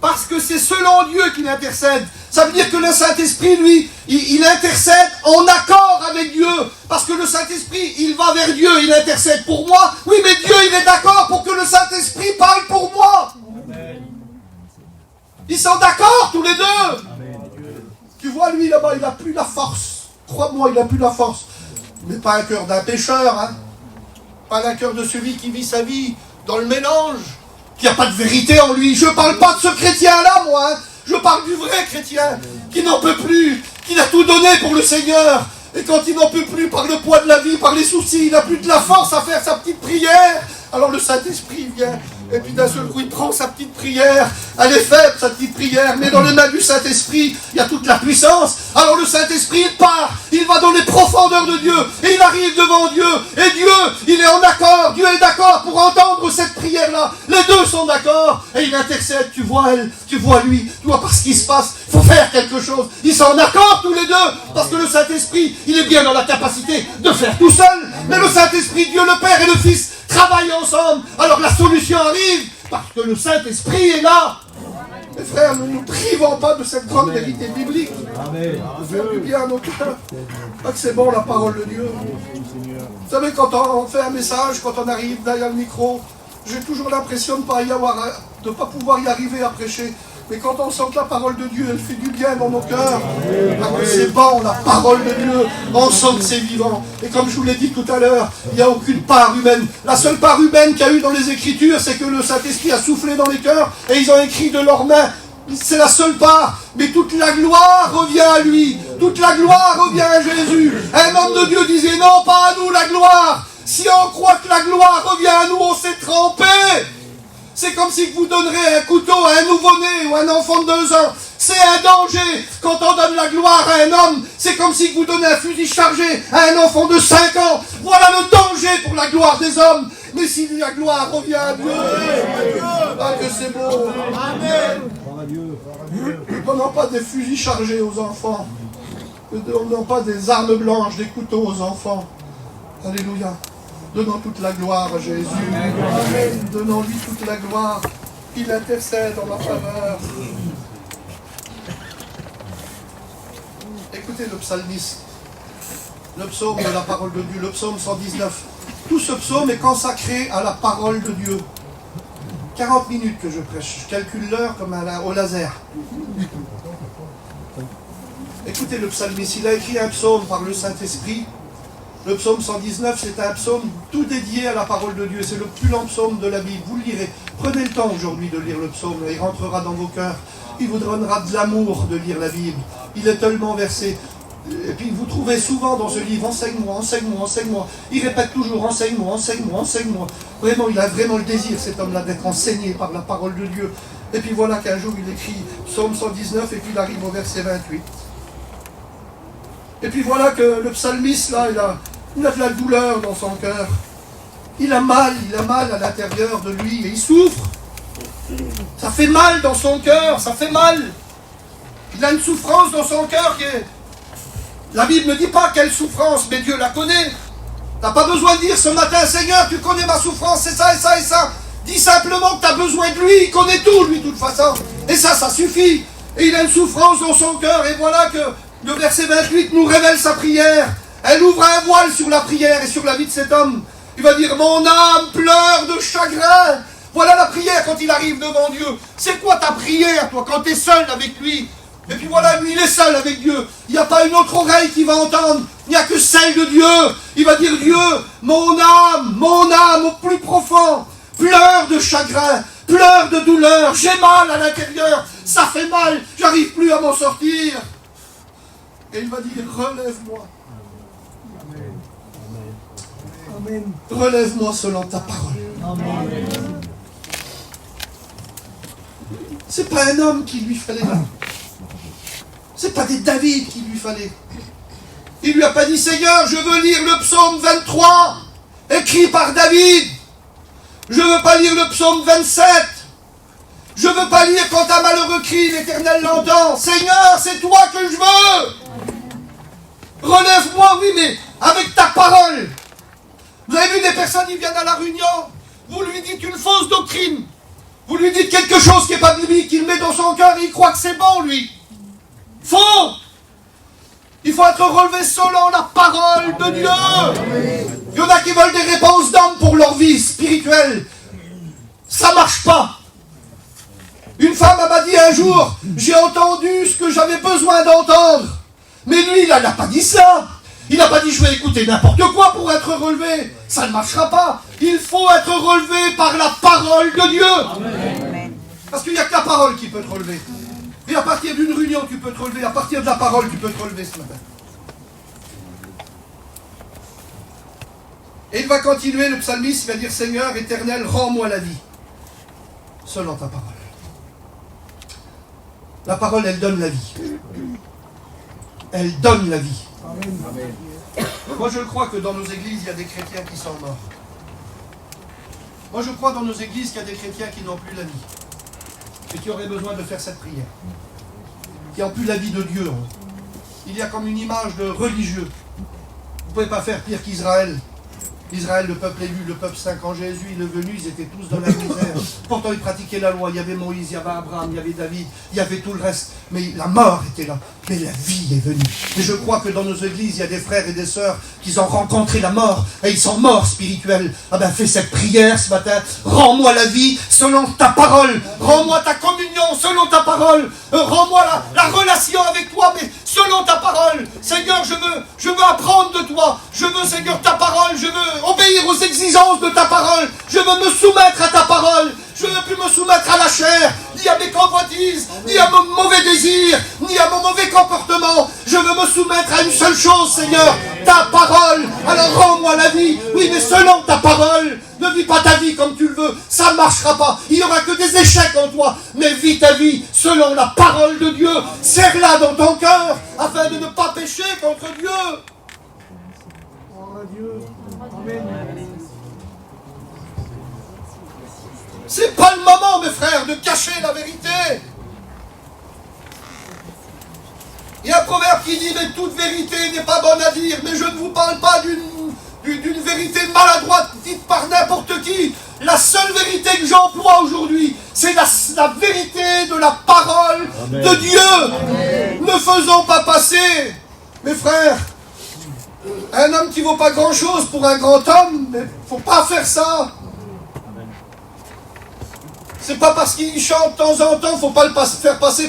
Parce que c'est selon Dieu qu'il intercède. Ça veut dire que le Saint-Esprit, lui, il intercède en accord avec Dieu. Parce que le Saint-Esprit, il va vers Dieu, il intercède pour moi. Oui, mais Dieu, il est d'accord pour que le Saint-Esprit parle pour moi. Amen. Ils sont d'accord, tous les deux. Amen. Tu vois, lui, là-bas, il n'a plus la force. Crois-moi, il n'a plus la force. Mais pas un cœur d'un pécheur, hein. Pas un cœur de celui qui vit sa vie dans le mélange, qui n'a pas de vérité en lui. Je ne parle pas de ce chrétien-là, moi. Hein. Je parle du vrai chrétien, qui n'en peut plus, qui a tout donné pour le Seigneur. Et quand il n'en peut plus par le poids de la vie, par les soucis, il n'a plus de la force à faire sa petite prière. Alors le Saint-Esprit vient, et puis d'un seul coup, il prend sa petite prière. Elle est faible, sa petite prière, mais dans les mains du Saint-Esprit, il y a toute la puissance. Alors le Saint-Esprit, il part, il va dans les profondeurs de Dieu, et il arrive devant Dieu. Et Dieu, il est en accord, Dieu est d'accord pour entendre cette prière-là. Les deux sont d'accord, et il intercède. Tu vois elle, tu vois lui, tu vois par ce qui se passe, il faut faire quelque chose. Ils sont en accord tous les deux, parce que le Saint-Esprit, il est bien dans la capacité de faire tout seul. Mais le Saint-Esprit, Dieu le Père et le Fils, travaillent ensemble. Alors la solution arrive, parce que le Saint-Esprit est là. Mes frères, ne nous privons pas de cette grande vérité biblique. Amen. De faire du bien à nos cœurs. Pas que c'est bon la parole de Dieu. Vous savez, quand on fait un message, quand on arrive derrière le micro, j'ai toujours l'impression de ne pas pouvoir y arriver à prêcher. Mais quand on sent que la parole de Dieu, elle fait du bien dans nos cœurs, parce que c'est bon, la parole de Dieu, on sent que c'est vivant. Et comme je vous l'ai dit tout à l'heure, il n'y a aucune part humaine. La seule part humaine qu'il y a eu dans les Écritures, c'est que le Saint-Esprit a soufflé dans les cœurs et ils ont écrit de leurs mains. C'est la seule part, mais toute la gloire revient à lui. Toute la gloire revient à Jésus. Un homme de Dieu disait, non, pas à nous la gloire. Si on croit que la gloire revient à nous, on s'est trompé. C'est comme si vous donnerez un couteau à un nouveau-né ou à un enfant de 2 ans. C'est un danger. Quand on donne la gloire à un homme, c'est comme si vous donnez un fusil chargé à un enfant de 5 ans. Voilà le danger pour la gloire des hommes. Mais si la gloire revient à Dieu, ah que c'est beau. Amen. Ne donnons pas des fusils chargés aux enfants. Ne donnons pas des armes blanches, des couteaux aux enfants. Alléluia. Donnons toute la gloire à Jésus. Amen. Donnons-lui toute la gloire. Il intercède en ma faveur. Écoutez le psalmiste, le psaume de la parole de Dieu, le psaume 119. Tout ce psaume est consacré à la parole de Dieu. 40 minutes que je prêche, je calcule l'heure comme au laser. Écoutez le psalmiste, il a écrit un psaume par le Saint-Esprit. Le psaume 119, c'est un psaume tout dédié à la parole de Dieu. C'est le plus long psaume de la Bible. Vous le lirez. Prenez le temps aujourd'hui de lire le psaume. Il rentrera dans vos cœurs. Il vous donnera de l'amour de lire la Bible. Il est tellement versé. Et puis vous trouvez souvent dans ce livre, enseigne-moi, enseigne-moi, enseigne-moi. Il répète toujours, enseigne-moi, enseigne-moi, enseigne-moi. Vraiment, il a vraiment le désir, cet homme-là, d'être enseigné par la parole de Dieu. Et puis voilà qu'un jour, il écrit psaume 119 et puis il arrive au verset 28. Et puis voilà que le psalmiste, là, il a de la douleur dans son cœur. Il a mal à l'intérieur de lui et il souffre. Ça fait mal dans son cœur, ça fait mal. Il a une souffrance dans son cœur qui est... La Bible ne dit pas quelle souffrance, mais Dieu la connaît. Tu n'as pas besoin de dire ce matin, Seigneur, tu connais ma souffrance, c'est ça et ça et ça. Dis simplement que tu as besoin de lui, il connaît tout, lui, de toute façon. Et ça suffit. Et il a une souffrance dans son cœur. Et voilà que le verset 28 nous révèle sa prière. Elle ouvre un voile sur la prière et sur la vie de cet homme. Il va dire, mon âme pleure de chagrin. Voilà la prière quand il arrive devant Dieu. C'est quoi ta prière, toi, quand tu es seul avec lui? Et puis voilà, lui, il est seul avec Dieu. Il n'y a pas une autre oreille qui va entendre. Il n'y a que celle de Dieu. Il va dire, Dieu, mon âme au plus profond, pleure de chagrin, pleure de douleur. J'ai mal à l'intérieur. Ça fait mal. J'arrive plus à m'en sortir. Et il va dire, relève-moi. Relève-moi selon ta parole. Amen. C'est pas un homme qui lui fallait là. C'est pas des David qu'il lui fallait. Il lui a pas dit, Seigneur, je veux lire le psaume 23, écrit par David. Je veux pas lire le psaume 27. Je veux pas lire quand un malheureux crie, l'Éternel l'entend. Seigneur, c'est toi que je veux. Relève-moi, oui, mais avec ta parole. Vous avez vu des personnes, ils viennent à la réunion, vous lui dites une fausse doctrine. Vous lui dites quelque chose qui n'est pas biblique, il met dans son cœur et il croit que c'est bon, lui. Faux! Il faut être relevé selon la parole de Dieu. Il y en a qui veulent des réponses d'hommes pour leur vie spirituelle. Ça ne marche pas. Une femme m'a dit un jour, j'ai entendu ce que j'avais besoin d'entendre. Mais lui, il n'a pas dit ça. Il n'a pas dit, je vais écouter n'importe quoi pour être relevé. Ça ne marchera pas. Il faut être relevé par la parole de Dieu. Amen. Parce qu'il n'y a que la parole qui peut te relever. Et à partir d'une réunion, tu peux te relever. À partir de la parole, tu peux te relever ce matin. Et il va continuer, le psalmiste, il va dire, Seigneur éternel, rends-moi la vie. Selon ta parole. La parole, elle donne la vie. Elle donne la vie. Amen. Moi, je crois que dans nos églises, il y a des chrétiens qui sont morts. Moi, je crois dans nos églises qu'il y a des chrétiens qui n'ont plus la vie. Et qui auraient besoin de faire cette prière. Qui n'ont plus la vie de Dieu. Il y a comme une image de religieux. Vous ne pouvez pas faire pire qu'Israël. Israël, le peuple élu, le peuple saint, quand Jésus il est venu, ils étaient tous dans la misère. Pourtant, ils pratiquaient la loi. Il y avait Moïse, il y avait Abraham, il y avait David, il y avait tout le reste. Mais la mort était là. Mais la vie est venue. Et je crois que dans nos églises, il y a des frères et des sœurs qui ont rencontré la mort. Et ils sont morts spirituels. Ah ben, fais cette prière ce matin. Rends-moi la vie selon ta parole. Rends-moi ta communion selon ta parole. Rends-moi la relation avec toi, mais selon ta parole. Seigneur, je veux apprendre de toi. Je veux, Seigneur, ta parole. Je veux obéir aux exigences de ta parole. Je veux me soumettre à ta parole. Je ne veux plus me soumettre à la chair, ni à mes convoitises, ni à mon mauvais désir, ni à mon mauvais comportement. Je veux me soumettre à une seule chose, Seigneur, ta parole. Alors rends-moi la vie, oui, mais selon ta parole. Ne vis pas ta vie comme tu le veux, ça ne marchera pas. Il n'y aura que des échecs en toi, mais vis ta vie selon la parole de Dieu. Serre-la dans ton cœur, afin de ne pas pécher contre Dieu. Oh Dieu. Amen. C'est pas le moment, mes frères, de cacher la vérité. Il y a un proverbe qui dit, mais toute vérité n'est pas bonne à dire. Mais je ne vous parle pas d'une vérité maladroite dite par n'importe qui. La seule vérité que j'emploie aujourd'hui, c'est la vérité de la parole Amen. De Dieu. Amen. Ne faisons pas passer Mes frères, un homme qui ne vaut pas grand-chose pour un grand homme, mais il ne faut pas faire ça. C'est pas parce qu'il chante de temps en temps, il ne faut pas le faire passer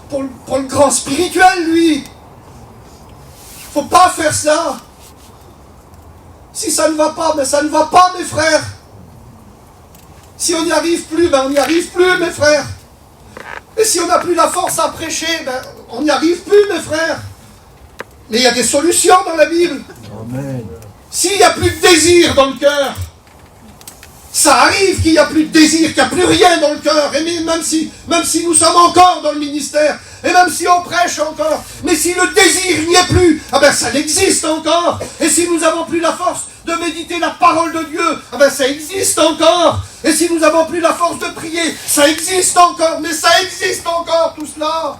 pour le grand spirituel, lui. Il ne faut pas faire ça. Si ça ne va pas, mais ça ne va pas, mes frères. Si on n'y arrive plus, ben on n'y arrive plus, mes frères. Et si on n'a plus la force à prêcher, ben on n'y arrive plus, mes frères. Mais il y a des solutions dans la Bible. Amen. S'il n'y a plus de désir dans le cœur, ça arrive qu'il n'y a plus de désir, qu'il n'y a plus rien dans le cœur. Et même si nous sommes encore dans le ministère, et même si on prêche encore, mais si le désir n'y est plus, ah ben ça existe encore. Et si nous n'avons plus la force de méditer la parole de Dieu, ah ben ça existe encore. Et si nous n'avons plus la force de prier, ça existe encore. Mais ça existe encore, tout cela.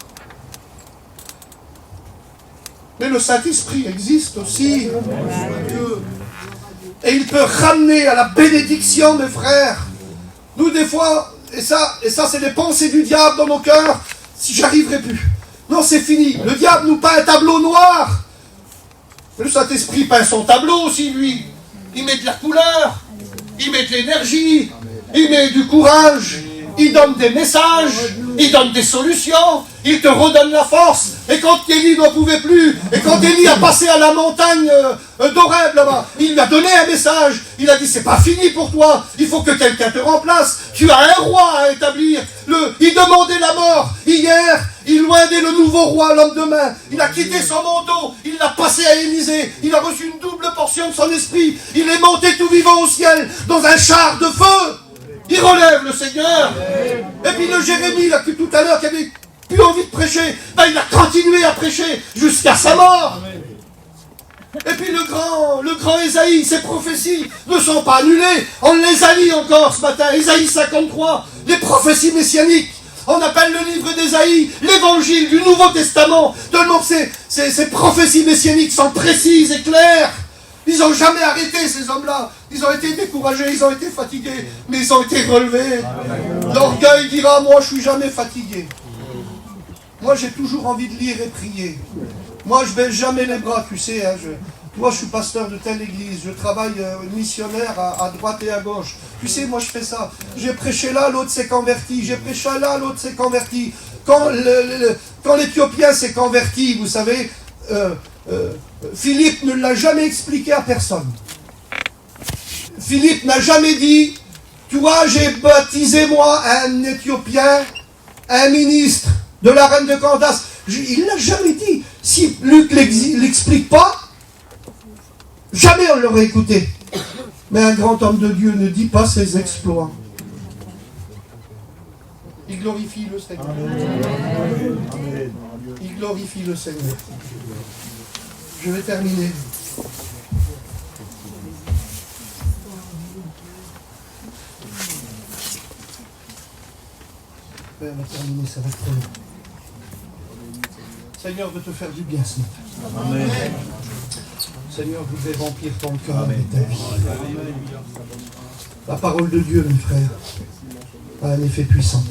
Mais le Saint-Esprit existe aussi. Dieu. Et il peut ramener à la bénédiction, mes frères. Nous, des fois, et ça c'est les pensées du diable dans nos cœurs, si j'arriverai plus. Non, c'est fini. Le diable nous peint un tableau noir. Le Saint-Esprit peint son tableau aussi, lui. Il met de la couleur, il met de l'énergie, il met du courage, il donne des messages, il donne des solutions, il te redonne la force. Et quand Élie n'en pouvait plus, et quand Élie a passé à la montagne d'Horeb là-bas, il lui a donné un message. Il a dit, c'est pas fini pour toi, il faut que quelqu'un te remplace. Tu as un roi à établir. Il demandait la mort. Hier, il loindait le nouveau roi, l'homme de main. Il a quitté son manteau, il l'a passé à Élysée. Il a reçu une double portion de son esprit. Il est monté tout vivant au ciel, dans un char de feu. Il relève le Seigneur. Et puis le Jérémie, là, que tout à l'heure, qui avait plus envie de prêcher, ben, il a continué à prêcher jusqu'à sa mort. Et puis le grand Ésaïe, ses prophéties ne sont pas annulées. On les a lues encore ce matin. Ésaïe 53, les prophéties messianiques. On appelle le livre d'Ésaïe l'évangile du Nouveau Testament. Tellement que ces prophéties messianiques sont précises et claires. Ils n'ont jamais arrêté, ces hommes-là. Ils ont été découragés, ils ont été fatigués, mais ils ont été relevés. L'orgueil dira, moi je suis jamais fatigué. Moi j'ai toujours envie de lire et prier. Moi je baisse jamais les bras, tu sais. Hein, moi je suis pasteur de telle église, je travaille missionnaire à droite et à gauche. Tu sais, moi je fais ça. J'ai prêché là, l'autre s'est converti. J'ai prêché là, l'autre s'est converti. Quand l'Éthiopien s'est converti, vous savez, Philippe ne l'a jamais expliqué à personne. Philippe n'a jamais dit, tu vois, j'ai baptisé moi un Éthiopien, un ministre de la reine de Candace. Il ne l'a jamais dit. Si Luc ne l'explique pas, jamais on l'aurait écouté. Mais un grand homme de Dieu ne dit pas ses exploits. Il glorifie le Seigneur. Il glorifie le Seigneur. Je vais terminer. On va terminer, ça va être trop long. Seigneur, de te faire du bien ce matin. Amen. Seigneur, je voudrais remplir ton cœur et ta vie. La parole de Dieu, mes frères, a un effet puissant.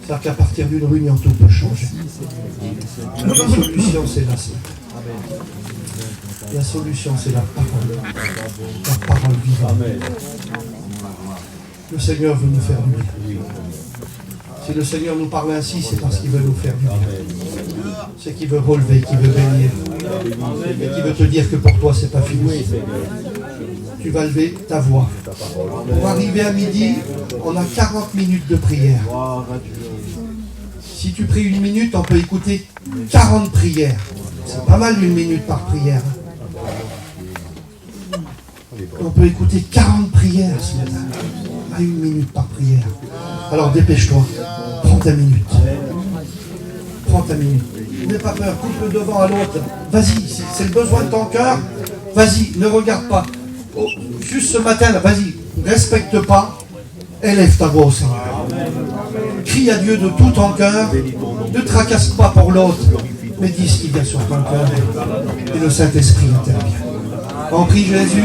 C'est-à-dire qu'à partir d'une réunion, tout peut changer. La solution, c'est la seule. La solution, c'est la parole. La parole vivante. Le Seigneur veut nous faire du bien. Si le Seigneur nous parle ainsi, c'est parce qu'il veut nous faire du bien. C'est qu'il veut relever, qu'il veut bénir. Et qu'il veut te dire que pour toi, c'est pas fini. Tu vas lever ta voix. Pour arriver à midi, on a 40 minutes de prière. Si tu pries 1 minute, on peut écouter 40 prières. C'est pas mal 1 minute par prière. On peut écouter 40 prières ce matin. À 1 minute par prière. Alors dépêche-toi. Prends ta minute. Prends ta minute. N'aie pas peur. Coupe le devant à l'autre. Vas-y. C'est le besoin de ton cœur. Vas-y. Ne regarde pas. Oh, juste ce matin, là, vas-y. Respecte pas. Élève ta voix au Seigneur. Crie à Dieu de tout ton cœur. Ne tracasse pas pour l'autre. Mais dis ce qu'il y a sur ton cœur. Et le Saint-Esprit intervient. On prie Jésus.